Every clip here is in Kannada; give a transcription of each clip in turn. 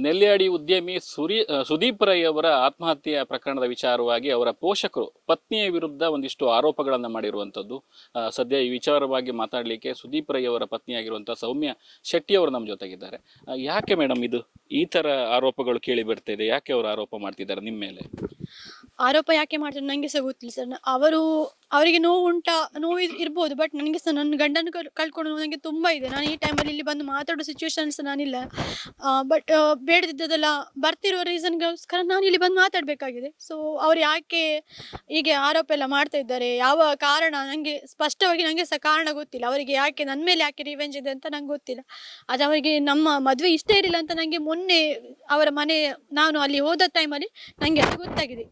ನೆಲ್ಯಾಡಿ ಉದ್ಯಮಿ ಸುದೀಪ್ ರೈ ಅವರ ಆತ್ಮಹತ್ಯೆಯ ಪ್ರಕರಣದ ವಿಚಾರವಾಗಿ ಅವರ ಪೋಷಕರು ಪತ್ನಿಯ ವಿರುದ್ಧ ಒಂದಿಷ್ಟು ಆರೋಪಗಳನ್ನು ಮಾಡಿರುವಂಥದ್ದು. ಸದ್ಯ ಈ ವಿಚಾರವಾಗಿ ಮಾತಾಡಲಿಕ್ಕೆ ಸುದೀಪ್ ರೈ ಅವರ ಪತ್ನಿಯಾಗಿರುವಂಥ ಸೌಮ್ಯ ಶೆಟ್ಟಿ ಅವರು ನಮ್ಮ ಜೊತೆಗಿದ್ದಾರೆ. ಯಾಕೆ ಮೇಡಮ್ ಇದು ಈ ಥರ ಆರೋಪಗಳು ಕೇಳಿ ಬರ್ತಿದೆ? ಯಾಕೆ ಅವರು ಆರೋಪ ಮಾಡ್ತಿದ್ದಾರೆ ನಿಮ್ಮ ಮೇಲೆ? ಆರೋಪ ಯಾಕೆ ಮಾಡ್ತಾರೆ ನನಗೆ ಸಹ ಗೊತ್ತಿಲ್ಲ ಸರ್. ಅವರಿಗೆ ನೋವು ಇರ್ಬೋದು, ಬಟ್ ನನಗೆ ಸಹ ನನ್ನ ಗಂಡನ ಕಳ್ಕೊಂಡು ನನಗೆ ತುಂಬ ಇದೆ. ನಾನು ಈ ಟೈಮಲ್ಲಿ ಇಲ್ಲಿ ಬಂದು ಮಾತಾಡೋ ಸಿಚುವೇಶನ್ಸ್ ನಾನಿಲ್ಲ. ಬಟ್ ಬೇಡದಿದ್ದದೆಲ್ಲ ಬರ್ತಿರೋ ರೀಸನ್ಗೋಸ್ಕರ ನಾನು ಇಲ್ಲಿ ಬಂದು ಮಾತಾಡಬೇಕಾಗಿದೆ. ಸೊ ಅವ್ರು ಯಾಕೆ ಹೀಗೆ ಆರೋಪ ಎಲ್ಲ ಮಾಡ್ತಾ ಇದ್ದಾರೆ, ಯಾವ ಕಾರಣ ನನಗೆ ಸ್ಪಷ್ಟವಾಗಿ ನನಗೆ ಸಹ ಕಾರಣ ಗೊತ್ತಿಲ್ಲ. ಅವರಿಗೆ ಯಾಕೆ ನನ್ನ ಮೇಲೆ ಯಾಕೆ ರಿವೆಂಜ್ ಇದೆ ಅಂತ ನಂಗೆ ಗೊತ್ತಿಲ್ಲ. ಅದು ಅವರಿಗೆ ನಮ್ಮ ಮದುವೆ ಇಷ್ಟ ಇರಲಿಲ್ಲ ಅಂತ ನನಗೆ ಮೊನ್ನೆ ಅವರ ಮನೆ ನಾನು ಅಲ್ಲಿ ಹೋದ ಟೈಮಲ್ಲಿ ನನಗೆ ಅದು ಗೊತ್ತಾಗಿದೆ.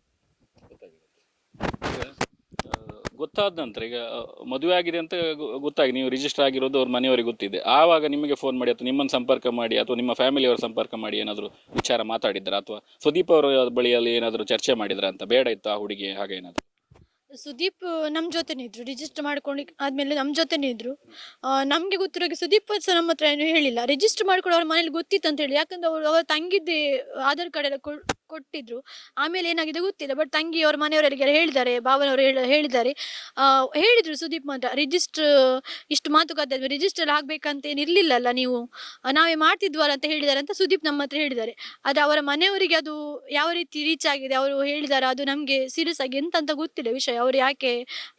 ಗೊತ್ತಾದ ನಂತರ ಈಗ ಮದುವೆ ಆಗಿದೆ ಅಂತ ಗೊತ್ತಾಗಿ ನೀವು ರಿಜಿಸ್ಟರ್ ಆಗಿರೋದು ಅವ್ರ ಮನೆಯವರಿಗೆ ಗೊತ್ತಿದೆ, ಆವಾಗ ನಿಮಗೆ ಫೋನ್ ಮಾಡಿ ಅಥವಾ ನಿಮ್ಮನ್ನು ಸಂಪರ್ಕ ಮಾಡಿ ಅಥವಾ ನಿಮ್ಮ ಫ್ಯಾಮಿಲಿಯವ್ರ ಸಂಪರ್ಕ ಮಾಡಿ ಏನಾದರೂ ವಿಚಾರ ಮಾತಾಡಿದ್ರ ಅಥವಾ ಸುದೀಪ್ ಅವರ ಬಳಿಯಲ್ಲಿ ಏನಾದರೂ ಚರ್ಚೆ ಮಾಡಿದ್ರ ಅಂತ? ಬೇಡ ಇತ್ತು ಆ ಹುಡುಗಿ ಹಾಗೆ ಏನಾದರೂ? ಸುದೀಪ್ ನಮ್ಮ ಜೊತೆನೇ ಇದ್ರು, ರಿಜಿಸ್ಟರ್ ಮಾಡ್ಕೊಂಡು ಆದ್ಮೇಲೆ ನಮ್ಮ ಜೊತೆನೇ ಇದ್ರು. ನಮಗೆ ಗೊತ್ತಿರೋಗೆ ಸುದೀಪ್ ಸಹ ನಮ್ಮ ಹತ್ರ ಏನು ಹೇಳಿಲ್ಲ. ರಿಜಿಸ್ಟರ್ ಮಾಡ್ಕೊಂಡು ಅವ್ರ ಮನೇಲಿ ಗೊತ್ತಿತ್ತು ಅಂತ ಹೇಳಿ, ಯಾಕಂದ್ರೆ ಅವ್ರ ತಂಗಿದ್ದೆ ಆಧಾರ್ ಕಾರ್ಡ್ ಎಲ್ಲ ಕೊಟ್ಟಿದ್ರು. ಆಮೇಲೆ ಏನಾಗಿದೆ ಗೊತ್ತಿಲ್ಲ, ಬಟ್ ತಂಗಿ ಅವ್ರ ಮನೆಯವರಿಗೆ ಹೇಳಿದ್ದಾರೆ, ಭಾವನವರು ಹೇಳಿದ್ದಾರೆ. ಹೇಳಿದ್ರು ಸುದೀಪ್ ಮಾತ್ರ, ರಿಜಿಸ್ಟರ್ ಇಷ್ಟು ಮಾತುಕತೆ ಆದ್ಮೇಲೆ ರಿಜಿಸ್ಟರ್ ಆಗ್ಬೇಕಂತ ಏನು ಇರ್ಲಿಲ್ಲಲ್ಲ, ನೀವು ನಾವೇ ಮಾಡ್ತಿದ್ವಲ್ಲ ಅಂತ ಹೇಳಿದ್ದಾರೆ ಅಂತ ಸುದೀಪ್ ನಮ್ಮ ಹತ್ರ ಹೇಳಿದ್ದಾರೆ. ಅದು ಅವರ ಮನೆಯವರಿಗೆ ಅದು ಯಾವ ರೀತಿ ರೀಚ್ ಆಗಿದೆ ಅವರು ಹೇಳಿದ್ದಾರೆ, ಅದು ನಮಗೆ ಸೀರಿಯಸ್ ಆಗಿ ಎಂತ ಗೊತ್ತಿಲ್ಲ ವಿಷಯ. ಅವರು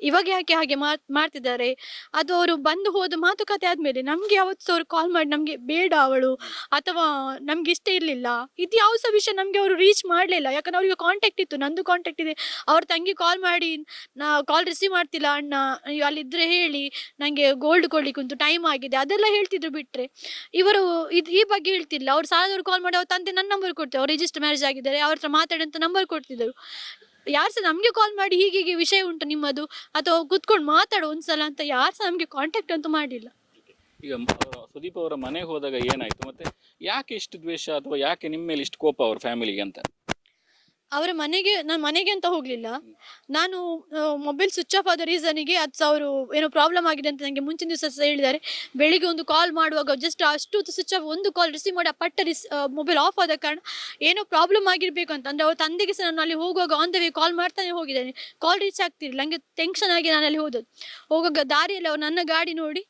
ಇವಾಗ ಯಾಕೆ ಹಾಗೆ ಮಾಡ್ತಿದ್ದಾರೆ, ಅದು ಅವರು ಬಂದು ಹೋದ ಮಾತುಕತೆ ಆದ್ಮೇಲೆ ನಮ್ಗೆ ಯಾವತ್ತು ಅವ್ರು ಕಾಲ್ ಮಾಡಿ ನಮ್ಗೆ ಬೇಡ ಅವಳು ಅಥವಾ ನಮ್ಗೆ ಇಷ್ಟ ಇರ್ಲಿಲ್ಲ ಇದು ಯಾವ ಸಹ ವಿಷಯ ನಮ್ಗೆ ಅವರು ರೀಚ್ ಮಾಡ್ಲಿಲ್ಲ. ಯಾಕಂದ್ರೆ ಅವ್ರಿಗೆ ಕಾಂಟ್ಯಾಕ್ಟ್ ಇತ್ತು, ನಂದು ಕಾಂಟ್ಯಾಕ್ಟ್ ಇದೆ. ಅವ್ರ ತಂಗಿ ಕಾಲ್ ಮಾಡಿ ಕಾಲ್ ರಿಸೀವ್ ಮಾಡ್ತಿಲ್ಲ ಅಣ್ಣ, ಅಲ್ಲಿದ್ರೆ ಹೇಳಿ ನಂಗೆ ಗೋಲ್ಡ್ ಕೊಡ್ಲಿಕ್ಕೆ ಉಂಟು, ಟೈಮ್ ಆಗಿದೆ ಅದೆಲ್ಲ ಹೇಳ್ತಿದ್ರು. ಬಿಟ್ರೆ ಇವರು ಈ ಬಗ್ಗೆ ಹೇಳ್ತಿಲ್ಲ. ಅವ್ರು ಸಾಲದವ್ರು ಕಾಲ್ ಮಾಡಿ ಅವ್ರ ತಂದೆ ನನ್ನ ನಂಬರ್ ಕೊಡ್ತಾರೆ, ಅವ್ರು ರಿಜಿಸ್ಟರ್ ಮ್ಯಾರೇಜ್ ಆಗಿದ್ದಾರೆ, ಅವ್ರ ಹತ್ರ ಮಾತಾಡಿ ಅಂತ ನಂಬರ್ ಕೊಡ್ತಿದ್ರು. ಯಾರು ಸಹ ನಮಗೆ ಕಾಲ್ ಮಾಡಿ ಹೀಗೆ ವಿಷಯ ಉಂಟು ನಿಮ್ಮದು ಅಥವಾ ಕೂತ್ಕೊಂಡು ಮಾತಾಡು ಒಂದ್ಸಲ ಅಂತ ಯಾರು ಸಹ ನಮಗೆ ಕಾಂಟ್ಯಾಕ್ಟ್ ಅಂತೂ ಮಾಡಿಲ್ಲ. ಈಗ ಸುದೀಪ್ ಅವರ ಮನೆಗೆ ಹೋದಾಗ ಏನಾಯ್ತು, ಮತ್ತೆ ಯಾಕೆ ಇಷ್ಟು ದ್ವೇಷ ಅಥವಾ ಯಾಕೆ ನಿಮ್ಮ ಮೇಲೆ ಇಷ್ಟು ಕೋಪ ಅವ್ರ ಫ್ಯಾಮಿಲಿಗೆ ಅಂತ? ಅವರ ನಾನು ಮನೆಗೆ ಅಂತ ಹೋಗಲಿಲ್ಲ. ನಾನು ಮೊಬೈಲ್ ಸ್ವಿಚ್ ಆಫ್ ಆದ ರೀಸನಿಗೆ ಅದು ಸಹ ಅವರು ಏನೋ ಪ್ರಾಬ್ಲಮ್ ಆಗಿದೆ ಅಂತ ನನಗೆ ಮುಂಚಿನ ದಿವಸ ಸಹ ಹೇಳಿದ್ದಾರೆ. ಬೆಳಿಗ್ಗೆ ಒಂದು ಕಾಲ್ ಮಾಡುವಾಗ ಜಸ್ಟ್ ಅಷ್ಟು ಸ್ವಿಚ್ ಆಫ್, ಒಂದು ಕಾಲ್ ರಿಸೀವ್ ಮಾಡಿ ಮೊಬೈಲ್ ಆಫ್ ಆದ ಕಾರಣ ಏನೋ ಪ್ರಾಬ್ಲಮ್ ಆಗಿರಬೇಕು ಅಂತ. ಅಂದರೆ ಅವ್ರ ತಂದೆಗೆ ಸಹ ನಾನು ಅಲ್ಲಿ ಹೋಗುವಾಗ ಆನ್ ದ ವೇ ಕಾಲ್ ಮಾಡ್ತಾನೆ ಹೋಗಿದ್ದೇನೆ, ಕಾಲ್ ರೀಚ್ ಆಗ್ತಿರಲಿಲ್ಲ. ನನಗೆ ಟೆನ್ಷನ್ ಆಗಿ ನಾನು ಅಲ್ಲಿ ಹೋಗುವಾಗ ದಾರಿಯಲ್ಲಿ ಅವ್ರು ನನ್ನ ಗಾಡಿ ನೋಡಿ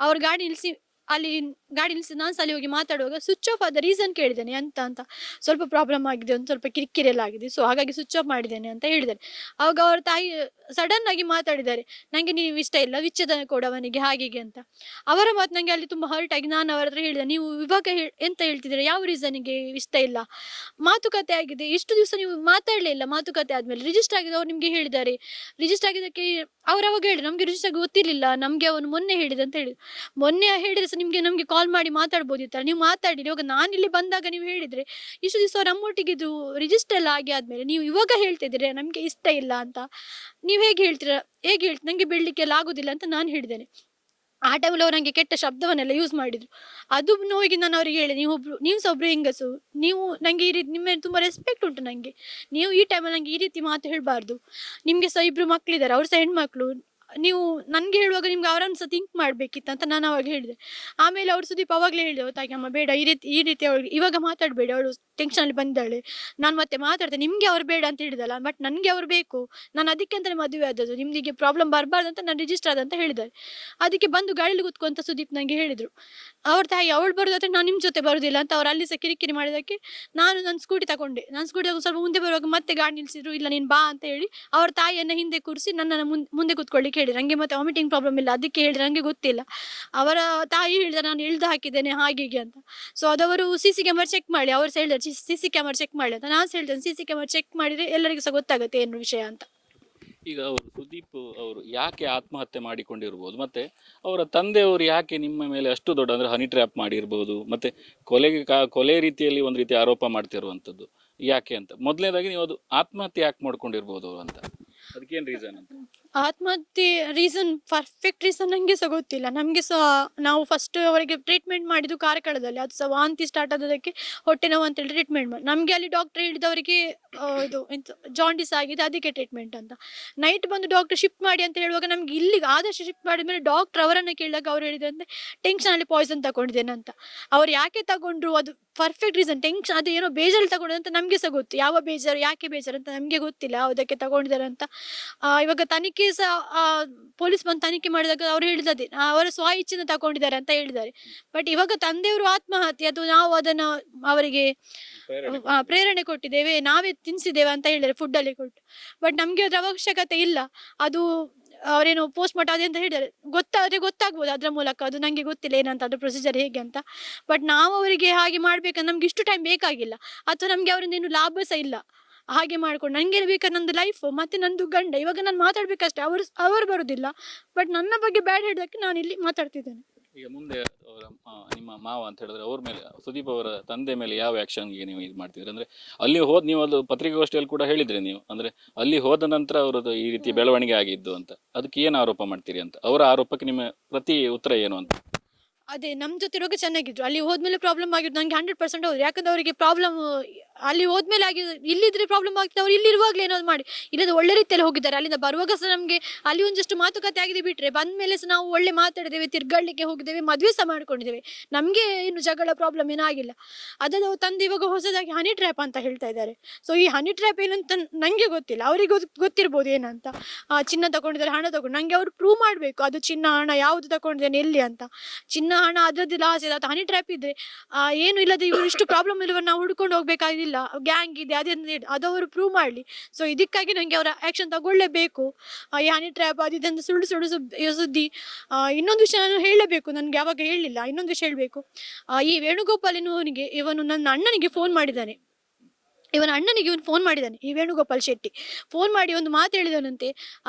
ಅವ್ರ ಗಾಡಿ ನಿಲ್ಲಿಸಿ ನಾನು ಸಲ ಹೋಗಿ ಮಾತಾಡುವಾಗ ಸ್ವಿಚ್ ಆಫ್ ಆದ ರೀಸನ್ ಕೇಳಿದ್ದೇನೆ ಅಂತ ಸ್ವಲ್ಪ ಪ್ರಾಬ್ಲಮ್ ಆಗಿದೆ, ಒಂದು ಸ್ವಲ್ಪ ಕಿರಿಕಿರಿ ಎಲ್ಲ ಆಗಿದೆ, ಸೊ ಹಾಗಾಗಿ ಸ್ವಿಚ್ ಆಫ್ ಮಾಡಿದ್ದೇನೆ ಅಂತ ಹೇಳಿದ್ದಾರೆ. ಆವಾಗ ಅವ್ರ ತಾಯಿ ಸಡನ್ ಆಗಿ ಮಾತಾಡಿದ್ದಾರೆ, ನನಗೆ ನೀವು ಇಷ್ಟ ಇಲ್ಲ, ವಿಚ್ಛೇದನ ಕೊಡವನಿಗೆ ಹಾಗೆ ಅಂತ. ಅವರ ಮಾತು ನನಗೆ ಅಲ್ಲಿ ತುಂಬ ಹರ್ಟ್ ಆಗಿ ನಾನು ಅವರ ಹತ್ರ ಹೇಳಿದೆ, ನೀವು ಇವಾಗ ಎಂತ ಹೇಳ್ತಿದ್ದೀರಾ, ಯಾವ ರೀಸನಿಗೆ ಇಷ್ಟ ಇಲ್ಲ, ಮಾತುಕತೆ ಆಗಿದೆ, ಇಷ್ಟು ದಿವಸ ನೀವು ಮಾತಾಡಲಿಲ್ಲ, ಮಾತುಕತೆ ಆದಮೇಲೆ ರಿಜಿಸ್ಟರ್ ಆಗಿದೆ ಅವ್ರು ನಿಮಗೆ ಹೇಳಿದ್ದಾರೆ, ರಿಜಿಸ್ಟರ್ ಆಗಿದ್ದಕ್ಕೆ ಅವ್ರು ಅವಾಗ ಹೇಳಿದ್ರು ನಮಗೆ ರಿಜಿಸ್ಟರ್ ಗೊತ್ತಿರಲಿಲ್ಲ, ನಮಗೆ ಅವನು ಮೊನ್ನೆ ಹೇಳಿದೆ ಅಂತ ಹೇಳಿದ್ರು. ಮೊನ್ನೆ ಹೇಳಿದ್ರೆ ಸಹ ನಮಗೆ ಕಾಲ್ ಮಾಡಿ ಮಾತಾಡ್ಬೋದಿತ್ತಲ್ಲ, ನೀವು ಮಾತಾಡಿರಿ. ಇವಾಗ ನಾನಿಲ್ಲಿ ಬಂದಾಗ ನೀವು ಹೇಳಿದರೆ ಇಷ್ಟು ದಿವಸ ನಮ್ಮೊಟ್ಟಿಗೆ ಇದು ರಿಜಿಸ್ಟರ್ ಎಲ್ಲ ಆಗಿ ಆದಮೇಲೆ ನೀವು ಇವಾಗ ಹೇಳ್ತಿದ್ದೀರಿ ನಮಗೆ ಇಷ್ಟ ಇಲ್ಲ ಅಂತ, ನೀವು ಹೇಗೆ ಹೇಳ್ತೀರಾ ನನಗೆ ಬಿಡಲಿಕ್ಕೆಲ್ಲ ಆಗೋದಿಲ್ಲ ಅಂತ ನಾನು ಹೇಳಿದ್ದೇನೆ. ಆ ಟೈಮಲ್ಲಿ ಅವ್ರು ನನಗೆ ಕೆಟ್ಟ ಶಬ್ದವನ್ನೆಲ್ಲ ಯೂಸ್ ಮಾಡಿದರು. ಅದು ನೋವಿಗೆ ನಾನು ಅವ್ರಿಗೆ ಹೇಳಿ, ನೀವು ಸಹ ಒಬ್ಬರು ಹೆಂಗಸು, ನೀವು ನನಗೆ ಈ ರೀತಿ ನಿಮ್ಮ ಮೇಲೆ ತುಂಬ ರೆಸ್ಪೆಕ್ಟ್ ಉಂಟು ನನಗೆ, ನೀವು ಈ ಟೈಮಲ್ಲಿ ನನಗೆ ಈ ರೀತಿ ಮಾತು ಹೇಳಬಾರ್ದು, ನಿಮಗೆ ಸಹ 2 ಮಕ್ಕಳಿದ್ದಾರೆ, ಅವ್ರು ಸಹ ಹೆಣ್ಮಕ್ಳು, ನೀವು ನನಗೆ ಹೇಳುವಾಗ ನಿಮ್ಗೆ ಅವರನ್ನು ಸಹ ಥಿಂಕ್ ಮಾಡಬೇಕಿತ್ತು ಅಂತ ನಾನು ಅವಾಗ ಹೇಳಿದೆ. ಆಮೇಲೆ ಅವ್ರು ಸುದೀಪ್ ಅವಾಗಲೇ ಹೇಳಿದೆ, ತಾಯಿ ಅಮ್ಮ ಬೇಡ ಈ ರೀತಿ ಅವಳಿಗೆ ಇವಾಗ ಮಾತಾಡಬೇಡಿ, ಅವಳು ಟೆನ್ಷನಲ್ಲಿ ಬಂದಾಳೆ, ನಾನು ಮತ್ತೆ ಮಾತಾಡ್ತೇನೆ, ನಿಮಗೆ ಅವ್ರು ಬೇಡ ಅಂತ ಹೇಳಿದಲ್ಲ, ಬಟ್ ನನಗೆ ಅವ್ರು ಬೇಕು, ನಾನು ಅದಕ್ಕೆ ಅಂತಲೇ ಮದುವೆ ಆದದ್ದು, ನಿಮಗೆ ಪ್ರಾಬ್ಲಮ್ ಬರಬಾರ್ದು ಅಂತ ನಾನು ರಿಜಿಸ್ಟರ್ ಆದಂತ ಹೇಳಿದ್ದಾರೆ. ಅದಕ್ಕೆ ಬಂದು ಗಾಡೀಲಿ ಕೂತ್ಕೊಂತ ಸುದೀಪ್ ನನಗೆ ಹೇಳಿದರು, ಅವ್ರ ತಾಯಿ ಅವಳು ಬರೋದಾದ್ರೆ ನಾನು ನಿಮ್ಮ ಜೊತೆ ಬರೋದಿಲ್ಲ ಅಂತ. ಅವ್ರು ಅಲ್ಲಿ ಸಹ ಕಿರಿಕಿರಿ ಮಾಡಿದ್ದಕ್ಕೆ ನನ್ನ ಸ್ಕೂಟಿ ತಗೊಂಡೆ. ನಾನು ಸ್ಕೂಟಿ ತಗೊಂಡು ಸ್ವಲ್ಪ ಮುಂದೆ ಬರುವಾಗ ಮತ್ತೆ ಗಾಡಿ ನಿಲ್ಲಿಸಿದ್ರು, ಇಲ್ಲ ನೀನು ಬಾ ಅಂತ ಹೇಳಿ ಅವ್ರ ತಾಯಿಯನ್ನು ಹಿಂದೆ ಕೂರಿಸಿ ನನ್ನನ್ನು ಮುಂದೆ ಕೂತ್ಕೊಳ್ಳಿಕ್ಕೆ ಹೇಳಿ. ನನಗೆ ಮತ್ತೆ ವಾಮಿಟಿಂಗ್ ಪ್ರಾಬ್ಲಮ್ ಇಲ್ಲ, ಅದಕ್ಕೆ ಹೇಳಿದ್ರೆ ನನಗೆ ಗೊತ್ತಿಲ್ಲ. ಅವರ ತಾಯಿ ಹೇಳಿದ್ರೆ ನಾನು ಇಳ್ದು ಹಾಕಿದ್ದೇನೆ ಹಾಗೆ ಅಂತ. ಸೊ ಅದವರು CC ಕ್ಯಾಮರಾ ಚೆಕ್ ಮಾಡಿ, ಅವ್ರು ಸಹ ಹೇಳಿದ್ದಾರೆ CC ಕ್ಯಾಮರಾ ಚೆಕ್ ಮಾಡಿ ಅಂತ. ನಾನು ಹೇಳ್ತೇನೆ CC ಕ್ಯಾಮರಾ ಚೆಕ್ ಮಾಡಿದರೆ ಎಲ್ಲರಿಗೂ ಸಹ ಗೊತ್ತಾಗುತ್ತೆ ಏನು ವಿಷಯ ಅಂತ. ಈಗ ಅವರು ಸುದೀಪ್ ಅವರು ಯಾಕೆ ಆತ್ಮಹತ್ಯೆ ಮಾಡಿಕೊಂಡಿರ್ಬೋದು, ಮತ್ತೆ ಅವರ ತಂದೆಯವರು ಯಾಕೆ ನಿಮ್ಮ ಮೇಲೆ ಅಷ್ಟು ದೊಡ್ಡ ಅಂದರೆ ಹನಿ ಟ್ರ್ಯಾಪ್ ಮಾಡಿರ್ಬೋದು, ಮತ್ತೆ ಕೊಲೆ ರೀತಿಯಲ್ಲಿ ಒಂದು ರೀತಿ ಆರೋಪ ಮಾಡ್ತಿರುವಂಥದ್ದು ಯಾಕೆ ಅಂತ? ಮೊದಲನೇದಾಗಿ ನೀವು ಅದು ಆತ್ಮಹತ್ಯೆ ಯಾಕೆ ಮಾಡ್ಕೊಂಡಿರ್ಬೋದು ಅಂತ, ಅದಕ್ಕೇನು ರೀಸನ್ ಅಂತ? ಆತ್ಮಹತ್ಯೆ ರೀಸನ್ ಪರ್ಫೆಕ್ಟ್ ರೀಸನ್ ನನಗೆ ಸಹ ಗೊತ್ತಿಲ್ಲ. ನಮಗೆ ಸಹ ನಾವು ಫಸ್ಟ್ ಅವರಿಗೆ ಟ್ರೀಟ್ಮೆಂಟ್ ಮಾಡಿದ್ದು ಕಾರ್ಕಳದಲ್ಲಿ. ಅದು ಸಹ ವಾಂತಿ ಸ್ಟಾರ್ಟ್ ಆದದಕ್ಕೆ ಹೊಟ್ಟೆ ನೋವು ಅಂತೇಳಿ ಟ್ರೀಟ್ಮೆಂಟ್ ಮಾಡಿ ನಮಗೆ ಅಲ್ಲಿ ಡಾಕ್ಟರ್ ಹೇಳಿದವರಿಗೆ ಇದು ಎಂತ ಜಾಂಡಿಸ್ ಆಗಿದೆ ಅದಕ್ಕೆ ಟ್ರೀಟ್ಮೆಂಟ್ ಅಂತ. ನೈಟ್ ಬಂದು ಡಾಕ್ಟರ್ ಶಿಫ್ಟ್ ಮಾಡಿ ಅಂತ ಹೇಳುವಾಗ ನಮ್ಗೆ ಇಲ್ಲಿಗೆ ಆದಷ್ಟು ಶಿಫ್ಟ್ ಮಾಡಿದ ಮೇಲೆ ಡಾಕ್ಟರ್ ಅವರನ್ನು ಕೇಳಿದಾಗ ಅವ್ರು ಹೇಳಿದಂತೆ ಟೆನ್ಷನಲ್ಲಿ ಪಾಯ್ಸನ್ ತಗೊಂಡಿದ್ದೇನೆ ಅಂತ. ಅವ್ರು ಯಾಕೆ ತಗೊಂಡ್ರು ಅದು ಪರ್ಫೆಕ್ಟ್ ರೀಸನ್ ಟೆನ್ಷನ್ ಅದು ಏನೋ ಬೇಜಾರು ತಗೊಂಡು ಅಂತ ನಮಗೆ ಸಹ ಗೊತ್ತು. ಯಾವ ಬೇಜಾರು ಯಾಕೆ ಬೇಜಾರು ಅಂತ ನಮಗೆ ಗೊತ್ತಿಲ್ಲ ಯಾವುದಕ್ಕೆ ತಗೊಂಡಿದ್ದಾರೆ ಅಂತ. ಇವಾಗ ತನಿಖೆ ಸಹ ಪೊಲೀಸ್ ಬಂದು ತನಿಖೆ ಮಾಡಿದಾಗ ಅವ್ರು ಹೇಳಿದದೆ ಅವರ ಸ್ವ ಇಚ್ಛೆನ ತಗೊಂಡಿದ್ದಾರೆ ಅಂತ ಹೇಳಿದ್ದಾರೆ. ಬಟ್ ಇವಾಗ ತಂದೆಯವರು ಆತ್ಮಹತ್ಯೆ ಅದು ನಾವು ಅದನ್ನು ಅವರಿಗೆ ಪ್ರೇರಣೆ ಕೊಟ್ಟಿದ್ದೇವೆ, ನಾವೇ ತಿನ್ಸಿದ್ದೇವೆ ಅಂತ ಹೇಳಿದ್ದಾರೆ ಫುಡ್ಡಲ್ಲಿ ಕೊಟ್ಟು. ಬಟ್ ನಮಗೆ ಅದರ ಅವಶ್ಯಕತೆ ಇಲ್ಲ. ಅದು ಅವರೇನು ಪೋಸ್ಟ್ ಮಾರ್ಟಮ್ ಅದೇ ಅಂತ ಹೇಳಿದ್ದಾರೆ. ಗೊತ್ತಾದರೆ ಗೊತ್ತಾಗ್ಬೋದು ಅದರ ಮೂಲಕ. ಅದು ನನಗೆ ಗೊತ್ತಿಲ್ಲ ಏನಂತ ಅದು ಪ್ರೊಸೀಜರ್ ಹೇಗೆ ಅಂತ. ಬಟ್ ನಾವು ಅವರಿಗೆ ಹಾಗೆ ಮಾಡ್ಬೇಕಂದ್ರೆ ನಮ್ಗೆ ಇಷ್ಟು ಟೈಮ್ ಬೇಕಾಗಿಲ್ಲ, ಅಥವಾ ನಮಗೆ ಅವರಿಂದ ಏನು ಲಾಭ ಸಹ ಇಲ್ಲ. ಹಾಗೆ ಮಾಡ್ಕೊಂಡು ನನಗೆ ಬೇಕಾದ್ರೆ ನಂದು ಲೈಫ್ ಮತ್ತು ನಂದು ಗಂಡ ಇವಾಗ ನಾನು ಮಾತಾಡ್ಬೇಕಷ್ಟೇ. ಅವರು ಬರೋದಿಲ್ಲ. ಬಟ್ ನನ್ನ ಬಗ್ಗೆ ಬ್ಯಾಡ್ ಹೇಳೋದಕ್ಕೆ ನಾನು ಇಲ್ಲಿ ಮಾತಾಡ್ತಿದ್ದೇನೆ. ಈಗ ಮುಂದೆ ಅವರ ನಿಮ್ಮ ಮಾವ ಅಂತ ಹೇಳಿದ್ರೆ ಅವ್ರ ಮೇಲೆ, ಸುದೀಪ್ ಅವರ ತಂದೆ ಮೇಲೆ ಯಾವ ಆ್ಯಕ್ಷನ್ಗೆ ನೀವು ಇದು ಮಾಡ್ತಿದ್ರಿ? ಅಂದರೆ ಅಲ್ಲಿ ನೀವು ಅದು ಪತ್ರಿಕಾಗೋಷ್ಠಿಯಲ್ಲಿ ಕೂಡ ಹೇಳಿದ್ರಿ ನೀವು, ಅಂದರೆ ಅಲ್ಲಿ ಹೋದ ನಂತರ ಅವರದ್ದು ಈ ರೀತಿ ಬೆಳವಣಿಗೆ ಆಗಿದ್ದು ಅಂತ. ಅದಕ್ಕೆ ಏನು ಆರೋಪ ಮಾಡ್ತೀರಿ ಅಂತ, ಅವರ ಆರೋಪಕ್ಕೆ ನಿಮ್ಮ ಪ್ರತಿ ಉತ್ತರ ಏನು ಅಂತ? ಅದೇ ನಮ್ಮ ಜೊತೆ ಇರುವಾಗ ಚೆನ್ನಾಗಿದ್ರು, ಅಲ್ಲಿ ಹೋದ್ಮೇಲೆ ಪ್ರಾಬ್ಲಮ್ ಆಗಿದ್ದು ನನಗೆ 100% ಹೌದು. ಯಾಕಂದ್ರೆ ಅವರಿಗೆ ಪ್ರಾಬ್ಲಮ್ ಅಲ್ಲಿ ಹೋದ್ಮೇಲೆ ಆಗಿ ಇಲ್ಲಿದ್ರೆ ಪ್ರಾಬ್ಲಮ್ ಆಗ್ತದೆ. ಅವ್ರು ಇಲ್ಲಿರುವಾಗಲೇ ಏನಾದ್ರು ಮಾಡಿ ಇಲ್ಲದ್ರೆ ಒಳ್ಳೆ ರೀತಿಯಲ್ಲಿ ಹೋಗಿದ್ದಾರೆ. ಅಲ್ಲಿಂದ ಬರುವಾಗ ಸಹ ನಮಗೆ ಅಲ್ಲಿ ಒಂದಷ್ಟು ಮಾತುಕತೆ ಆಗಿದೆ ಬಿಟ್ಟರೆ ಬಂದ ಮೇಲೆ ಸಹ ನಾವು ಒಳ್ಳೆ ಮಾತಾಡಿದ್ದೇವೆ, ತಿರ್ಗಾಡಲಿಕ್ಕೆ ಹೋಗಿದ್ದೇವೆ, ಮದುವೆ ಸಹ ಮಾಡ್ಕೊಂಡಿದ್ದೇವೆ. ನಮಗೆ ಏನು ಜಗಳ ಪ್ರಾಬ್ಲಮ್ ಏನಾಗಿಲ್ಲ. ಅದನ್ನು ತಂದು ಇವಾಗ ಹೊಸದಾಗಿ ಹನಿ ಟ್ರ್ಯಾಪ್ ಅಂತ ಹೇಳ್ತಾ ಇದ್ದಾರೆ. ಸೊ ಈ ಹನಿ ಟ್ರ್ಯಾಪ್ ಏನಂತ ನನಗೆ ಗೊತ್ತಿಲ್ಲ, ಅವರಿಗೆ ಗೊತ್ತಿರ್ಬೋದು ಏನಂತ. ಚಿನ್ನ ತಗೊಂಡಿದ್ದಾರೆ, ಹಣ ತಗೊಂಡು ನನಗೆ ಅವರು ಪ್ರೂವ್ ಮಾಡಬೇಕು ಅದು ಚಿನ್ನ ಹಣ ಯಾವುದು ತಗೊಂಡಿದ್ದೇನೆ ಎಲ್ಲಿ ಅಂತ. ಚಿನ್ನ ಹಣ ಅದರದ್ದು ಲಾಸ್ ಇದೆ, ಅದು ಹನಿ ಟ್ರ್ಯಾಪ್ ಇದ್ರೆ ಏನು ಇಲ್ಲದೆ ಇವರು ಇಷ್ಟು ಪ್ರಾಬ್ಲಮ್ ಇಲ್ಲವ ನಾವು ಹುಡ್ಕೊಂಡು ಹೋಗ್ಬೇಕಾಗಿಲ್ಲ. ಗ್ಯಾಂಗ್ ಇದೆ ಅದು ಅವರು ಪ್ರೂವ್ ಮಾಡಲಿ. ಸೊ ಇದಕ್ಕಾಗಿ ನನಗೆ ಅವರ ಆ್ಯಕ್ಷನ್ ತಗೊಳ್ಳೇಬೇಕು. ಈ ಹನಿ ಟ್ರ್ಯಾಪ್ ಅದಿದಂತ ಸುಳ್ಳು ಸುಳ್ಳು ಸುದ್ದಿ. ಇನ್ನೊಂದು ವಿಷಯ ನಾನು ಹೇಳಬೇಕು, ನನಗೆ ಯಾವಾಗ ಹೇಳಲಿಲ್ಲ. ಇನ್ನೊಂದು ವಿಷಯ ಹೇಳಬೇಕು. ಈ ವೇಣುಗೋಪಾಲ್ ಎನ್ನುವನಿಗೆ ಇವನು ನನ್ನ ಅಣ್ಣನಿಗೆ ಫೋನ್ ಮಾಡಿದ್ದಾನೆ. ಇವನು ಫೋನ್ ಮಾಡಿದ್ದಾನೆ, ಈ ವೇಣುಗೋಪಾಲ್ ಶೆಟ್ಟಿ ಫೋನ್ ಮಾಡಿ ಒಂದು ಮಾತು ಹೇಳಿದನಂತೆ.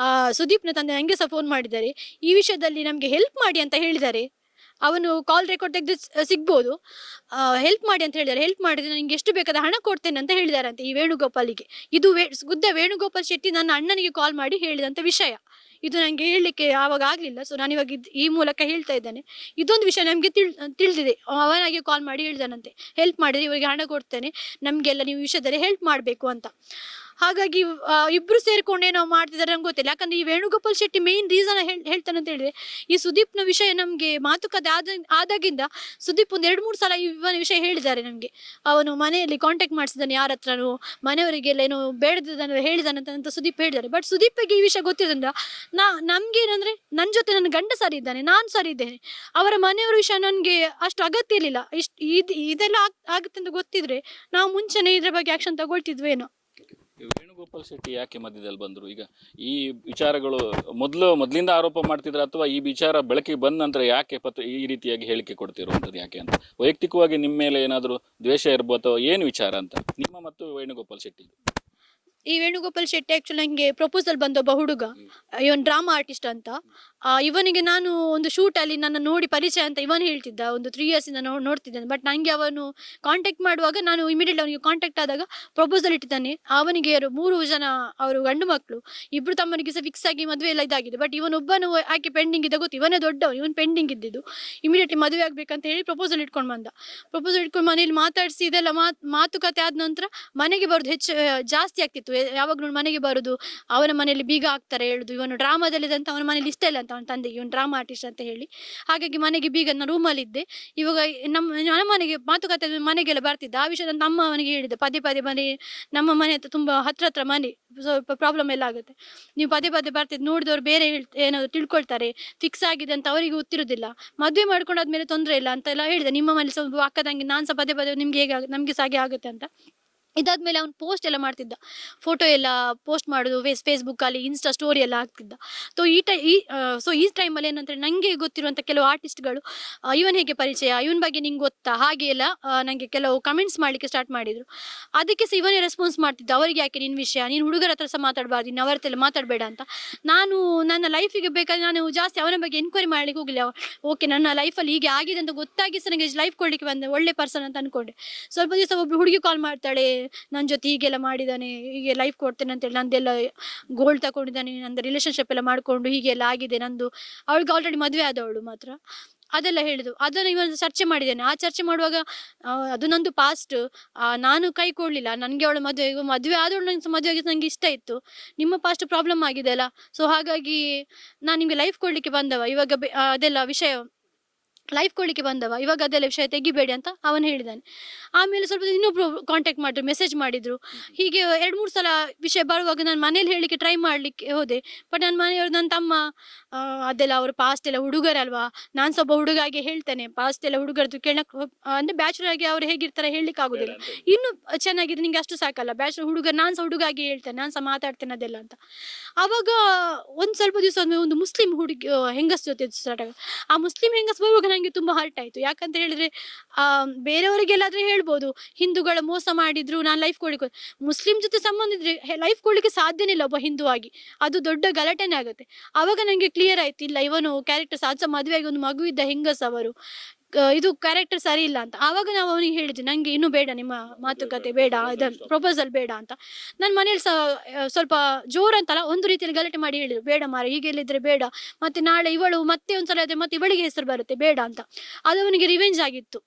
ಸುದೀಪ್ನ ತಂದೆ ನನಗೆ ಸಹ ಫೋನ್ ಮಾಡಿದ್ದಾರೆ, ಈ ವಿಷಯದಲ್ಲಿ ನಮಗೆ ಹೆಲ್ಪ್ ಮಾಡಿ ಅಂತ ಹೇಳಿದ್ದಾರೆ. ಅವನು ಕಾಲ್ ರೆಕಾರ್ಡ್ ತೆಗೆದು ಸಿಗ್ಬೋದು. ಹೆಲ್ಪ್ ಮಾಡಿ ಅಂತ ಹೇಳಿದ್ದಾರೆ. ಹೆಲ್ಪ್ ಮಾಡಿದ್ರೆ ನನಗೆ ಎಷ್ಟು ಬೇಕಾದ ಹಣ ಕೊಡ್ತೇನೆ ಅಂತ ಹೇಳಿದಾರಂತೆ ಈ ವೇಣುಗೋಪಾಲಿಗೆ. ಇದು ಗುದ್ದ ವೇಣುಗೋಪಾಲ್ ಶೆಟ್ಟಿ ನನ್ನ ಅಣ್ಣನಿಗೆ ಕಾಲ್ ಮಾಡಿ ಹೇಳಿದಂಥ ವಿಷಯ. ಇದು ನನಗೆ ಹೇಳಲಿಕ್ಕೆ ಆವಾಗ ಆಗಲಿಲ್ಲ. ಸೊ ನಾನು ಇವಾಗ ಈ ಮೂಲಕ ಹೇಳ್ತಾ ಇದ್ದೇನೆ. ಇದೊಂದು ವಿಷಯ ನಮಗೆ ತಿಳಿದಿದೆ. ಅವನಾಗೆ ಕಾಲ್ ಮಾಡಿ ಹೇಳಿದಾನಂತೆ, ಹೆಲ್ಪ್ ಮಾಡಿದ್ರೆ ಇವರಿಗೆ ಹಣ ಕೊಡ್ತೇನೆ, ನಮಗೆಲ್ಲ ನೀವು ವಿಷಯದಲ್ಲಿ ಹೆಲ್ಪ್ ಮಾಡಬೇಕು ಅಂತ. ಹಾಗಾಗಿ ಇಬ್ರು ಸೇರ್ಕೊಂಡು ಏನೋ ಮಾಡ್ತಿದ್ದಾರೆ ನಂಗೆ ಗೊತ್ತಿಲ್ಲ. ಯಾಕಂದ್ರೆ ಈ ವೇಣುಗೋಪಾಲ್ ಶೆಟ್ಟಿ ಮೇನ್ ರೀಸನ್ ಹೇಳ್ತಾನೆ ಅಂತ ಹೇಳಿದ್ರೆ, ಈ ಸುದೀಪ್ನ ವಿಷಯ ನಮಗೆ ಮಾತುಕತೆ ಆದಾಗಿಂದ ಸುದೀಪ್ ಒಂದು 2-3 ಸಲ ಇವನ ವಿಷಯ ಹೇಳಿದ್ದಾರೆ ನಮಗೆ. ಅವನು ಮನೆಯಲ್ಲಿ ಕಾಂಟ್ಯಾಕ್ಟ್ ಮಾಡಿಸಿದ್ದಾನೆ, ಯಾರ ಹತ್ರನೂ ಮನೆಯವರಿಗೆಲ್ಲ ಏನೋ ಬೇಡದನ್ನ ಹೇಳಿದಾನಂತ ಸುದೀಪ್ ಹೇಳಿದ್ದಾರೆ. ಬಟ್ ಸುದೀಪಿಗೆ ಈ ವಿಷಯ ಗೊತ್ತಿರೋದ್ರಿಂದ ನಮ್ಗೇನಂದ್ರೆ ನನ್ನ ಜೊತೆ ನನ್ನ ಗಂಡ ಸರಿ ಇದ್ದಾನೆ, ನಾನು ಸರಿ ಇದ್ದೇನೆ. ಅವರ ಮನೆಯವರ ವಿಷಯ ನನಗೆ ಅಷ್ಟು ಅಗತ್ಯ ಇರಲಿಲ್ಲ. ಇದೆಲ್ಲ ಆಗುತ್ತೆ ಅಂತ ಗೊತ್ತಿದ್ರೆ ನಾವು ಮುಂಚೆನೇ ಇದ್ರ ಬಗ್ಗೆ ಆಕ್ಷನ್ ತಗೊಳ್ತಿದ್ವೇನೋ. ವೇಣುಗೋಪಾಲ್ ಶೆಟ್ಟಿ ಯಾಕೆ ಮಧ್ಯದಲ್ಲಿ ಬಂದರು? ಈಗ ಈ ವಿಚಾರಗಳು ಮೊದಲಿಂದ ಆರೋಪ ಮಾಡ್ತಿದ್ರ, ಅಥವಾ ಈ ವಿಚಾರ ಬೆಳಕಿಗೆ ಬಂದ ನಂತರ ಯಾಕೆ ಈ ರೀತಿಯಾಗಿ ಹೇಳಿಕೆ ಕೊಡ್ತಿರುವಂಥದ್ದು ಯಾಕೆ ಅಂತ? ವೈಯಕ್ತಿಕವಾಗಿ ನಿಮ್ಮ ಮೇಲೆ ಏನಾದರೂ ದ್ವೇಷ ಇರ್ಬೋದು ಅಥವಾ ಏನು ವಿಚಾರ ಅಂತ ನಿಮ್ಮ ಮತ್ತು ವೇಣುಗೋಪಾಲ್ ಶೆಟ್ಟಿ? ಈ ವೇಣುಗೋಪಾಲ್ ಶೆಟ್ಟಿ ಆ್ಯಕ್ಚುಲಿ ನನಗೆ ಪ್ರಪೋಸಲ್ ಬಂದ ಒಬ್ಬ ಹುಡುಗ, ಇವನ್ ಡ್ರಾಮಾ ಆರ್ಟಿಸ್ಟ್ ಅಂತ. ಇವನಿಗೆ ನಾನು ಒಂದು ಶೂಟಲ್ಲಿ ನನ್ನ ನೋಡಿ ಪರಿಚಯ ಅಂತ ಇವನು ಹೇಳ್ತಿದ್ದ. ಒಂದು 3 ಇಯರ್ಸಿಂದ ನೋಡ್ತಿದ್ದಾನೆ. ಬಟ್ ನನಗೆ ಅವನು ಕಾಂಟ್ಯಾಕ್ಟ್ ಮಾಡುವಾಗ ನಾನು ಇಮಿಡಿಯೇಟ್ಲಿ ಅವನಿಗೆ ಕಾಂಟ್ಯಾಕ್ಟ್ ಆದಾಗ ಪ್ರಪೋಸಲ್ ಇಟ್ಟಿದ್ದಾನೆ. ಅವನಿಗೆ 3 ಜನ ಅವರು ಗಂಡು ಮಕ್ಕಳು, ಇಬ್ಬರು ತಮ್ಮನಿಗೆ ಸಹ ಫಿಕ್ಸ್ ಆಗಿ ಮದುವೆ ಎಲ್ಲ ಇದಾಗಿದೆ. ಬಟ್ ಇವನೊಬ್ಬನು ಆಕೆ ಪೆಂಡಿಂಗ್ ಇದ್ದ ಗೊತ್ತು, ಇವನೇ ದೊಡ್ಡವನು, ಇವನು ಪೆಂಡಿಂಗ್ ಇದ್ದಿದ್ದು. ಇಮಿಡಿಯೇಟ್ಲಿ ಮದುವೆ ಆಗಬೇಕಂತ ಹೇಳಿ ಪ್ರಪೋಸಲ್ ಇಟ್ಕೊಂಡು ಬಂದ. ಪ್ರಪೋಸಲ್ ಇಟ್ಕೊಂಡು ಮನೇಲಿ ಮಾತಾಡಿಸಿ ಇದೆಲ್ಲ ಮಾತುಕತೆ ಆದ ನಂತರ ಮನೆಗೆ ಬರೋದು ಜಾಸ್ತಿ ಆಗ್ತಿತ್ತು. ಯಾವಾಗಲೂ ಮನೆಗೆ ಬರೋದು, ಅವನ ಮನೆಯಲ್ಲಿ ಬೀಗ ಹಾಕ್ತಾರೆ ಹೇಳುದು, ಇವನು ಡ್ರಾಮಾದಲ್ಲಿದ್ದಂತ ಅವನ ಮನೇಲಿ ಇಷ್ಟ ಇಲ್ಲ ಅಂತ ಅವನ ತಂದೆಗೆ, ಇವನು ಡ್ರಾಮಾ ಆರ್ಟಿಸ್ಟ್ ಅಂತ ಹೇಳಿ. ಹಾಗಾಗಿ ಮನೆಗೆ ಬೀಗ ನಾನು ರೂಮಲ್ಲಿ ಇದ್ದೆ. ಇವಾಗ ನನ್ನ ಮನೆಗೆ ಮಾತುಕತೆ ಮನೆಗೆಲ್ಲ ಬರ್ತಿದ್ದ. ಆ ವಿಷಯ ನನ್ನ ಅಮ್ಮ ಅವನಿಗೆ ಹೇಳಿದೆ, ಪದೇ ಪದೇ ಮನೆ ನಮ್ಮ ಮನೆ ಹತ್ರ ತುಂಬ ಹತ್ರ ಮನೆ, ಸ್ವಲ್ಪ ಪ್ರಾಬ್ಲಮ್ ಎಲ್ಲ ಆಗುತ್ತೆ, ನೀವು ಪದೇ ಪದೇ ಬರ್ತಿದ್ದು ನೋಡಿದವ್ರು ಬೇರೆ ಏನಾದ್ರು ತಿಳ್ಕೊಳ್ತಾರೆ, ಫಿಕ್ಸ್ ಆಗಿದೆ ಅಂತ ಅವರಿಗೆ ಗೊತ್ತಿರೋದಿಲ್ಲ, ಮದುವೆ ಮಾಡ್ಕೊಂಡಾದ್ಮೇಲೆ ತೊಂದರೆ ಇಲ್ಲ ಅಂತೆಲ್ಲ ಹೇಳಿದೆ. ನಿಮ್ಮ ಮನೇಲಿ ಸ್ವಲ್ಪ ಅಕ್ಕ ತಂಗಿ ನಾನು ಸಹ ಪದೇ ಪದೇ ನಿಮ್ಗೆ ಹೇಗೆ ನಮಗೆ ಸಹ ಹಾಗೆ ಆಗುತ್ತೆ ಅಂತ. ಇದಾದ್ಮೇಲೆ ಅವ್ನು ಪೋಸ್ಟ್ ಎಲ್ಲ ಮಾಡ್ತಿದ್ದ, ಫೋಟೋ ಎಲ್ಲ ಪೋಸ್ಟ್ ಮಾಡೋದು ಫೇಸ್ಬುಕ್ಕಲ್ಲಿ, ಇನ್ಸ್ಟಾ ಸ್ಟೋರಿ ಎಲ್ಲ ಹಾಕ್ತಿದ್ದ. ಸೊ ಈ ಟೈಮಲ್ಲಿ ಏನಂದರೆ ನನಗೆ ಗೊತ್ತಿರುವಂಥ ಕೆಲವು ಆರ್ಟಿಸ್ಟ್ಗಳು ಇವನ್ ಹೇಗೆ ಪರಿಚಯ, ಇವನ ಬಗ್ಗೆ ನಿಂಗೆ ಗೊತ್ತಾ, ಹಾಗೆ ಎಲ್ಲ ನನಗೆ ಕೆಲವು ಕಮೆಂಟ್ಸ್ ಮಾಡಲಿಕ್ಕೆ ಸ್ಟಾರ್ಟ್ ಮಾಡಿದರು. ಅದಕ್ಕೆ ಸಹ ಇವನೇ ರೆಸ್ಪಾನ್ಸ್ ಮಾಡ್ತಿದ್ದ, ಅವರಿಗೆ ಯಾಕೆ ನಿನ್ನ ವಿಷಯ, ನೀನು ಹುಡುಗರ ಹತ್ರ ಸಹ ಮಾತಾಡಬಾರ್ದು, ಇನ್ನು ಅವರ ಹತ್ರ ಮಾತಾಡಬೇಡ ಅಂತ. ನಾನು ನನ್ನ ಲೈಫಿಗೆ ಬೇಕಾದ್ರೆ ನಾನು ಜಾಸ್ತಿ ಅವನ ಬಗ್ಗೆ ಎನ್ಕ್ವೈರಿ ಮಾಡಲಿಕ್ಕೆ ಹೋಗಲಿಲ್ಲ. ಓಕೆ, ನನ್ನ ಲೈಫಲ್ಲಿ ಹೀಗೆ ಆಗಿದೆ ಅಂತ ಗೊತ್ತಾಗಿ ಸಹ ನನಗೆ ಲೈಫ್ ಕೊಡಲಿಕ್ಕೆ ಬಂದೆ, ಒಳ್ಳೆ ಪರ್ಸನ್ ಅಂತ ಅಂದ್ಕೊಂಡೆ. ಸ್ವಲ್ಪ ದಿವಸ ಒಬ್ಬರು ಹುಡುಗಿ ಕಾಲ್ ಮಾಡ್ತಾಳೆ, ನನ್ನ ಜೊತೆ ಹೀಗೆಲ್ಲ ಮಾಡಿದ್ದಾನೆ, ಹೀಗೆ ಲೈಫ್ ಕೊಡ್ತೇನೆ ಅಂತೇಳಿ ನಂದೆಲ್ಲ ಗೋಲ್ಡ್ ತಗೊಂಡಿದ್ದಾನೆ, ನಂದು ರಿಲೇಷನ್ಶಿಪ್ ಎಲ್ಲ ಮಾಡಿಕೊಂಡು ಹೀಗೆಲ್ಲ ಆಗಿದೆ ನಂದು. ಅವಳಿಗೆ ಆಲ್ರೆಡಿ ಮದುವೆ ಆದವಳು ಮಾತ್ರ. ಅದೆಲ್ಲ ಹೇಳಿದ್ರು. ಅದನ್ನು ಇವನು ಚರ್ಚೆ ಮಾಡಿದ್ದೇನೆ. ಆ ಚರ್ಚೆ ಮಾಡುವಾಗ ಅದು ನಂದು ಪಾಸ್ಟ್, ನಾನು ಕೈ ಕೊಡಲಿಲ್ಲ. ನನಗೆ ಅವಳ ಮದುವೆ ಆದವಳು ನಂಗೆ ಮದುವೆ ಆಗಿದ್ದು ನನಗೆ ಇಷ್ಟ ಇತ್ತು. ನಿಮ್ಮ ಪಾಸ್ಟ್ ಪ್ರಾಬ್ಲಮ್ ಆಗಿದೆ ಅಲ್ಲ, ಸೊ ಹಾಗಾಗಿ ನಾನು ನಿಮಗೆ ಲೈಫ್ ಕೊಡಲಿಕ್ಕೆ ಬಂದವ, ಇವಾಗ ಅದೆಲ್ಲ ವಿಷಯ ಲೈಫ್ ಕೊಡಲಿಕ್ಕೆ ಬಂದವ, ಇವಾಗ ಅದೆಲ್ಲ ವಿಷಯ ತೆಗಿಬೇಡಿ ಅಂತ ಅವನು ಹೇಳಿದ್ದಾನೆ. ಆಮೇಲೆ ಸ್ವಲ್ಪ ಇನ್ನೊಬ್ರು ಕಾಂಟ್ಯಾಕ್ಟ್ ಮಾಡಿದ್ರು, ಮೆಸೇಜ್ ಮಾಡಿದ್ರು. ಹೀಗೆ 2-3 ಸಲ ವಿಷಯ ಬರುವಾಗ ನಾನು ಮನೇಲಿ ಹೇಳಲಿಕ್ಕೆ ಟ್ರೈ ಮಾಡಲಿಕ್ಕೆ ಹೋದೆ. ಬಟ್ ನನ್ನ ಮನೆಯವರು, ನನ್ನ ತಮ್ಮ ಅದೆಲ್ಲ ಅವರು ಪಾಸ್ಟ್ ಎಲ್ಲ ಹುಡುಗರಲ್ವಾ, ನಾನು ಸ್ವಲ್ಪ ಹುಡುಗಾಗೆ ಹೇಳ್ತೇನೆ, ಪಾಸ್ಟ್ ಎಲ್ಲ ಹುಡುಗರದ್ದು ಕೇಳಕ್ಕೆ ಅಂದರೆ ಬ್ಯಾಚುಲರ್ ಆಗಿ ಅವ್ರು ಹೇಗಿರ್ತಾರೆ ಹೇಳಲಿಕ್ಕೆ ಆಗೋದಿಲ್ಲ. ಇನ್ನು ಚೆನ್ನಾಗಿದೆ ನಿಂಗೆ ಅಷ್ಟು ಸಾಕಲ್ಲ, ಬ್ಯಾಚುಲರ್ ಹುಡುಗ, ನಾನು ಸಹ ಹುಡುಗಾಗಿ ಹೇಳ್ತೇನೆ, ನಾನು ಸಹ ಮಾತಾಡ್ತೇನೆ ಅದೆಲ್ಲ ಅಂತ. ಆವಾಗ ಒಂದು ಸ್ವಲ್ಪ ದಿವಸ ಒಂದು ಮುಸ್ಲಿಂ ಹುಡುಗಿ ಹೆಂಗಸ್ ಜೊತೆ ಸ್ಟಾರ್ಟ್ ಆಗ. ಆ ಮುಸ್ಲಿಂ ಹೆಂಗಸ್ ಬರುವಾಗ ನನಗೆ ತುಂಬ ಹರ್ಟ್ ಆಯಿತು. ಯಾಕಂತ ಹೇಳಿದ್ರೆ ಬೇರೆಯವರಿಗೆಲ್ಲಾದರೆ ಹೇಳ್ಬೋದು ಹಿಂದೂಗಳ ಮೋಸ ಮಾಡಿದ್ರು ನಾನು ಲೈಫ್ ಕೊಡ್ಲಿಕ್ಕೆ, ಮುಸ್ಲಿಂ ಜೊತೆ ಸಂಬಂಧ ಇದ್ರೆ ಲೈಫ್ ಕೊಡ್ಲಿಕ್ಕೆ ಸಾಧ್ಯನೇ ಇಲ್ಲ ಒಬ್ಬ ಹಿಂದೂ ಆಗಿ, ಅದು ದೊಡ್ಡ ಗಲಾಟೆನೇ ಆಗುತ್ತೆ. ಆವಾಗ ನನಗೆ ಕ್ಲಿಯರ್ ಆಯ್ತು, ಇಲ್ಲ ಇವನು ಕ್ಯಾರೆಕ್ಟರ್ ಸಾಧ್ಯ, ಮದುವೆಯಾಗಿ ಒಂದು ಮಗು ಇದ್ದ ಹೆಂಗಸ್ ಅವರು, ಇದು ಕ್ಯಾರೆಕ್ಟರ್ ಸರಿ ಇಲ್ಲ ಅಂತ. ಆವಾಗ ನಾವು ಅವನಿಗೆ ಹೇಳಿದ್ವಿ, ನನಗೆ ಇನ್ನೂ ಬೇಡ ನಿಮ್ಮ ಮಾತುಕತೆ ಬೇಡ, ಇದನ್ನು ಪ್ರಪೋಸಲ್ ಬೇಡ ಅಂತ. ನನ್ನ ಮನೇಲಿ ಸಹ ಸ್ವಲ್ಪ ಜೋರು ಅಂತಲ್ಲ, ಒಂದು ರೀತಿಯಲ್ಲಿ ಗಲಾಟೆ ಮಾಡಿ ಹೇಳಿದ್ರು, ಬೇಡ ಮಾರ ಹೀಗೆಲ್ಲಿದ್ರೆ ಬೇಡ, ಮತ್ತೆ ನಾಳೆ ಇವಳು ಮತ್ತೆ ಒಂದ್ಸಲ ಆದರೆ ಮತ್ತೆ ಇವಳಿಗೆ ಹೆಸರು ಬರುತ್ತೆ, ಬೇಡ ಅಂತ. ಅದು ಅವನಿಗೆ ರಿವೆಂಜ್ ಆಗಿತ್ತು.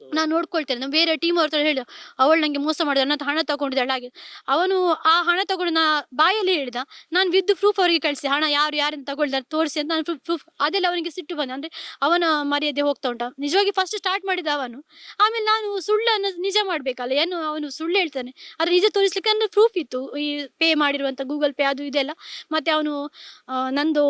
ನಾನು ನೋಡ್ಕೊಳ್ತೇನೆ, ನಾವು ಬೇರೆ ಟೀಮ್ ಅವ್ರ ಹೇಳಿದ, ಅವಳು ನನಗೆ ಮೋಸ ಮಾಡಿದ, ನನ್ನ ಹಣ ತಗೊಂಡಿದ್ದಾಳೆ ಹಾಗೆ. ಅವನು ಆ ಹಣ ತಗೊಂಡು ಬಾಯಲ್ಲಿ ಹೇಳಿದ, ನಾನು ವಿದ್ ಪ್ರೂಫ್ ಅವರಿಗೆ ಕಳಿಸಿ, ಹಣ ಯಾರಿಂದ ತಗೊಳ್ತಾರೆ ತೋರಿಸಿ ಅಂತ. ನಾನು ಪ್ರೂಫ್ ಅದೆಲ್ಲ ಅವನಿಗೆ ಸಿಟ್ಟು ಬಂದ, ಅಂದರೆ ಅವನ ಮರ್ಯಾದೆ ಹೋಗ್ತಾ ಉಂಟ. ನಿಜವಾಗಿ ಫಸ್ಟ್ ಸ್ಟಾರ್ಟ್ ಮಾಡಿದ ಅವನು, ಆಮೇಲೆ ನಾನು ಸುಳ್ಳನ್ನು ನಿಜ ಮಾಡಬೇಕಲ್ಲ, ಏನು ಅವನು ಸುಳ್ಳು ಹೇಳ್ತಾನೆ, ಆದರೆ ನಿಜ ತೋರಿಸ್ಲಿಕ್ಕೆ ನನ್ನ ಪ್ರೂಫ್ ಇತ್ತು, ಈ ಪೇ ಮಾಡಿರುವಂಥ ಗೂಗಲ್ ಪೇ ಅದು ಇದೆಲ್ಲ. ಮತ್ತು ಅವನು ನಂದು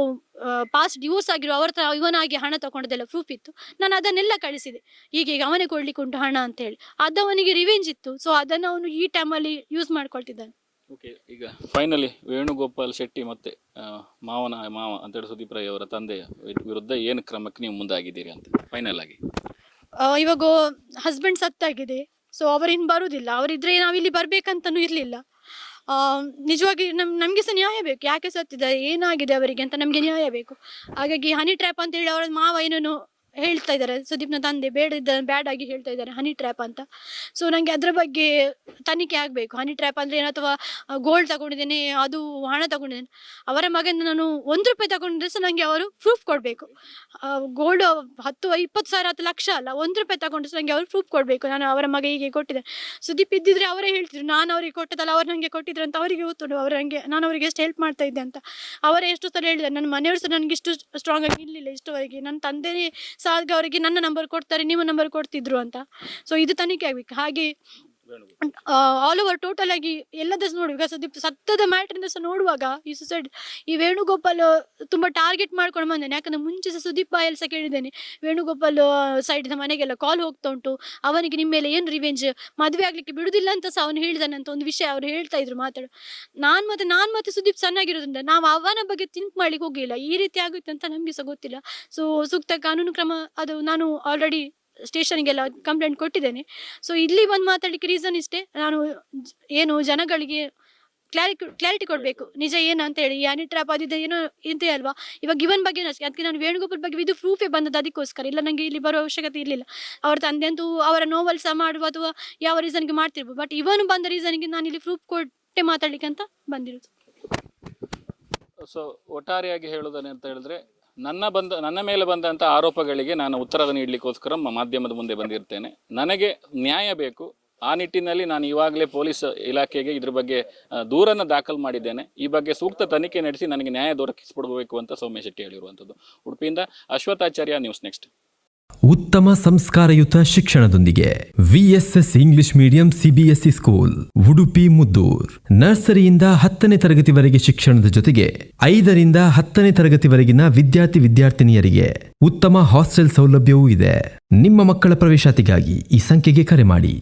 ಪಾಸ್ಟ್ ಡಿವೋರ್ಸ್ ಆಗಿರೋ ಅವ್ರ ಹತ್ರ ಇವನಾಗಿ ಹಣ ತಗೊಂಡದೆಲ್ಲ ಪ್ರೂಫ್ ಇತ್ತು. ನಾನು ಅದನ್ನೆಲ್ಲ ಕಳಿಸಿದೆ, ಹೀಗೆ ಅವನೇ ಕೊಡ್ಲಿಕ್ಕೆ ಉಂಟು ಹಣ ಅಂತ ಹೇಳಿ. ಅದು ಅವನಿಗೆ ರಿವೆಂಜ್ ಇತ್ತು. ಸೊ ಅದನ್ನು ಅವನು ಈ ಟೈಮಲ್ಲಿ ಯೂಸ್ ಮಾಡ್ಕೊಳ್ತಿದ್ದಾನೆ. ಓಕೆ, ಈಗ ಫೈನಲಿ ವೇಣುಗೋಪಾಲ್ ಶೆಟ್ಟಿ ಮತ್ತೆ ಮಾವ ಅಂತೇಳಿ ಸುದೀಪ್ ರೈ ಅವರ ತಂದೆಯ ವಿರುದ್ಧ ಏನು ಕ್ರಮಕ್ಕೆ ನೀವು ಮುಂದಾಗಿದ್ದೀರಿ ಅಂತ ಫೈನಲ್ ಆಗಿ? ಇವಾಗ ಹಸ್ಬೆಂಡ್ ಸತ್ತಾಗಿದೆ, ಸೊ ಅವರಿನ್ನು ಬರುವುದಿಲ್ಲ. ಅವರಿದ್ರೆ ನಾವಿಲ್ಲಿ ಬರ್ಬೇಕಂತನೂ ಇರಲಿಲ್ಲ. ನಿಜವಾಗಿ ನಮಗೆ ಸಹ ನ್ಯಾಯ ಬೇಕು, ಯಾಕೆ ಸತ್ತಿದ್ದಾರೆ, ಏನಾಗಿದೆ ಅವರಿಗೆ ಅಂತ ನಮಗೆ ನ್ಯಾಯ ಬೇಕು. ಹಾಗಾಗಿ ಹನಿ ಟ್ರ್ಯಾಪ್ ಅಂತ ಹೇಳಿ ಅವರ ಮಾವ ಏನೇನೋ ಹೇಳ್ತಾ ಇದ್ದಾರೆ, ಸುದೀಪ್ನ ತಂದೆ ಬ್ಯಾಡ್ ಆಗಿ ಹೇಳ್ತಾ ಇದ್ದಾರೆ ಹನಿ ಟ್ರ್ಯಾಪ್ ಅಂತ. ಸೊ ನನಗೆ ಅದರ ಬಗ್ಗೆ ತನಿಖೆ ಆಗಬೇಕು. ಹನಿ ಟ್ರ್ಯಾಪ್ ಅಂದರೆ ಏನು, ಅಥವಾ ಗೋಲ್ಡ್ ತಗೊಂಡಿದ್ದೇನೆ, ಅದು ಹಣ ತಗೊಂಡಿದ್ದೇನೆ, ಅವರ ಮಗನ ನಾನು 1 ರೂಪಾಯಿ ತಗೊಂಡಿದ್ರೆ ಸಹ ನನಗೆ ಅವರು ಪ್ರೂಫ್ ಕೊಡಬೇಕು. ಗೋಲ್ಡ್ 10-20 ಸಾವಿರ 10 ಲಕ್ಷ ಅಲ್ಲ, 1 ರೂಪಾಯಿ ತಗೊಂಡ್ರೆ ಸಹ ನನಗೆ ಅವರು ಪ್ರೂಫ್ ಕೊಡಬೇಕು, ನಾನು ಅವರ ಮಗ ಹೀಗೆ ಕೊಟ್ಟಿದ್ದೆ. ಸುದೀಪ್ ಇದ್ದಿದ್ರೆ ಅವರೇ ಹೇಳ್ತಿದ್ರು, ನಾನು ಅವರಿಗೆ ಕೊಟ್ಟದಲ್ಲ, ಅವ್ರು ನನಗೆ ಕೊಟ್ಟಿದ್ರು ಅಂತ ಅವರಿಗೆ ಗೊತ್ತುಂಟು, ನಾನು ಅವರಿಗೆ ಎಷ್ಟು ಹೆಲ್ಪ್ ಮಾಡ್ತಾ ಇದ್ದೆ ಅಂತ. ಅವರೇ ಎಷ್ಟು ಸಲ ಹೇಳಿದ್ದಾರೆ, ನನ್ನ ಮನೆಯವರು ಸಹ ನನಗೆ ಇಷ್ಟು ಸ್ಟ್ರಾಂಗ್ ಆಗಿ ನಿಲ್ಲಿಲ್ಲ ಇಷ್ಟುವರೆಗೆ, ನನ್ನ ತಂದೆನೇ ಸಾಗ ಅವರಿಗೆ ನನ್ನ ನಂಬರ್ ಕೊಡ್ತಾರೆ, ನಿಮ್ಮ ನಂಬರ್ ಕೊಡ್ತಿದ್ರು ಅಂತ. ಸೊ ಇದು ತನಿಖೆ ಆಗ್ಬೇಕು. ಹಾಗೆ ಆಲ್ ಓವರ್ ಟೋಟಲ್ ಆಗಿ ಎಲ್ಲದ ನೋಡುವಾಗ ಸುದೀಪ್ ಸತ್ತದ ಮ್ಯಾಟ್ರಿಂದ ಸಹ ನೋಡುವಾಗ ಈ ಸುಸೈಡ್, ಈ ವೇಣುಗೋಪಾಲ್ ತುಂಬ ಟಾರ್ಗೆಟ್ ಮಾಡ್ಕೊಂಡು ಬಂದೇನೆ. ಯಾಕಂದರೆ ಮುಂಚೆ ಸಹ ಸುದೀಪ್ ಬಾಯಲ್ಲಿ ಸಹ ಕೇಳಿದ್ದೇನೆ, ವೇಣುಗೋಪಾಲ್ ಸೈಡಿನ ಮನೆಗೆಲ್ಲ ಕಾಲ್ ಹೋಗ್ತಾ ಉಂಟು, ಅವನಿಗೆ ನಿಮ್ಮ ಮೇಲೆ ಏನು ರಿವೆಂಜ್, ಮದುವೆ ಆಗಲಿಕ್ಕೆ ಬಿಡುವುದಿಲ್ಲ ಅಂತ ಸಹ ಅವನು ಹೇಳಿದಾನೆ ಅಂತ ಒಂದು ವಿಷಯ ಅವ್ರು ಹೇಳ್ತಾ ಇದ್ರು ಮಾತಾಡು. ನಾನು ಮತ್ತೆ ಸುದೀಪ್ ಚೆನ್ನಾಗಿರೋದ್ರಿಂದ ನಾವು ಅವನ ಬಗ್ಗೆ ಥಿಂಕ್ ಮಾಡ್ಲಿಕ್ಕೆ ಹೋಗಿಲ್ಲ, ಈ ರೀತಿ ಆಗುತ್ತೆ ಅಂತ ನಮಗೆ ಸಹ ಗೊತ್ತಿಲ್ಲ. ಸೊ ಸೂಕ್ತ ಕಾನೂನು ಕ್ರಮ ಅದು ನಾನು ಆಲ್ರೆಡಿ ಸ್ಟೇಷನ್ಗೆಲ್ಲ ಕಂಪ್ಲೇಂಟ್ ಕೊಟ್ಟಿದ್ದೇನೆ. ಸೊ ಇಲ್ಲಿ ಬಂದು ಮಾತಾಡಲಿಕ್ಕೆ ರೀಸನ್ ಇಷ್ಟೇ, ನಾನು ಏನು ಜನಗಳಿಗೆ ಕ್ಲಾರಿಟಿ ಕೊಡಬೇಕು, ನಿಜ ಏನು ಅಂತ ಹೇಳಿ. ಈ ಹನಿ ಟ್ರ್ಯಾಪ್ ಆದಿದ್ದೆ ಏನೋ ಇಂತೆ ಅಲ್ವಾ, ಇವಾಗ ಇವನ್ ಬಗ್ಗೆ ಅದಕ್ಕೆ ನಾನು ವೇಣುಗೋಪಾಲ್ ಬಗ್ಗೆ ಇದು ಪ್ರೂಫೇ ಬಂದದ್ದು ಅದಕ್ಕೋಸ್ಕರ, ಇಲ್ಲ ನನಗೆ ಇಲ್ಲಿ ಬರೋ ಅವಶ್ಯಕತೆ ಇರಲಿಲ್ಲ. ಅವ್ರ ತಂದೆ ಅಂತೂ ಅವರ ನೋವಲ್ ಸಹ ಮಾಡುವ ಅಥವಾ ಯಾವ ರೀಸನ್ಗೆ ಮಾಡ್ತಿರ್ಬೋದು, ಬಟ್ ಇವನು ಬಂದ ರೀಸನ್ಗೆ ನಾನು ಇಲ್ಲಿ ಪ್ರೂಫ್ ಕೊಟ್ಟೆ ಮಾತಾಡ್ಲಿಕ್ಕೆ ಅಂತ ಬಂದಿರೋದು. ಸೊ ಒಟ್ಟಾರೆಯಾಗಿ ಹೇಳೋದನ್ನ ಅಂತ ಹೇಳಿದ್ರೆ, ನನ್ನ ಮೇಲೆ ಬಂದಂಥ ಆರೋಪಗಳಿಗೆ ನಾನು ಉತ್ತರದ ನೀಡಲಿಕ್ಕೋಸ್ಕರ ಮಾಧ್ಯಮದ ಮುಂದೆ ಬಂದಿರ್ತೇನೆ. ನನಗೆ ನ್ಯಾಯ ಬೇಕು. ಆ ನಿಟ್ಟಿನಲ್ಲಿ ನಾನು ಇವಾಗಲೇ ಪೊಲೀಸ್ ಇಲಾಖೆಗೆ ಇದ್ರ ಬಗ್ಗೆ ದೂರನ್ನು ದಾಖಲು ಮಾಡಿದ್ದೇನೆ. ಈ ಬಗ್ಗೆ ಸೂಕ್ತ ತನಿಖೆ ನಡೆಸಿ ನನಗೆ ನ್ಯಾಯ ದೊರಕಿಸಿಕೊಡಬೇಕು ಅಂತ ಸೌಮ್ಯ ಶೆಟ್ಟಿ ಹೇಳಿರುವಂಥದ್ದು. ಉಡುಪಿಯಿಂದ ಅಶ್ವಥಾಚಾರ್ಯ, ನ್ಯೂಸ್ ನೆಕ್ಸ್ಟ್. ಉತ್ತಮ ಸಂಸ್ಕಾರಯುತ ಶಿಕ್ಷಣದೊಂದಿಗೆ VSS English medium CBSE school Udupi Muddur. ನರ್ಸರಿಯಿಂದ 10ನೇ ತರಗತಿವರೆಗೆ ಶಿಕ್ಷಣದ ಜೊತೆಗೆ 5ರಿಂದ 10ನೇ ತರಗತಿವರೆಗಿನ ವಿದ್ಯಾರ್ಥಿನಿಯರಿಗೆ ಉತ್ತಮ ಹಾಸ್ಟೆಲ್ ಸೌಲಭ್ಯವೂ ಇದೆ. ನಿಮ್ಮ ಮಕ್ಕಳ ಪ್ರವೇಶಾತಿಗಾಗಿ ಈ ಸಂಖ್ಯೆಗೆ ಕರೆ ಮಾಡಿ.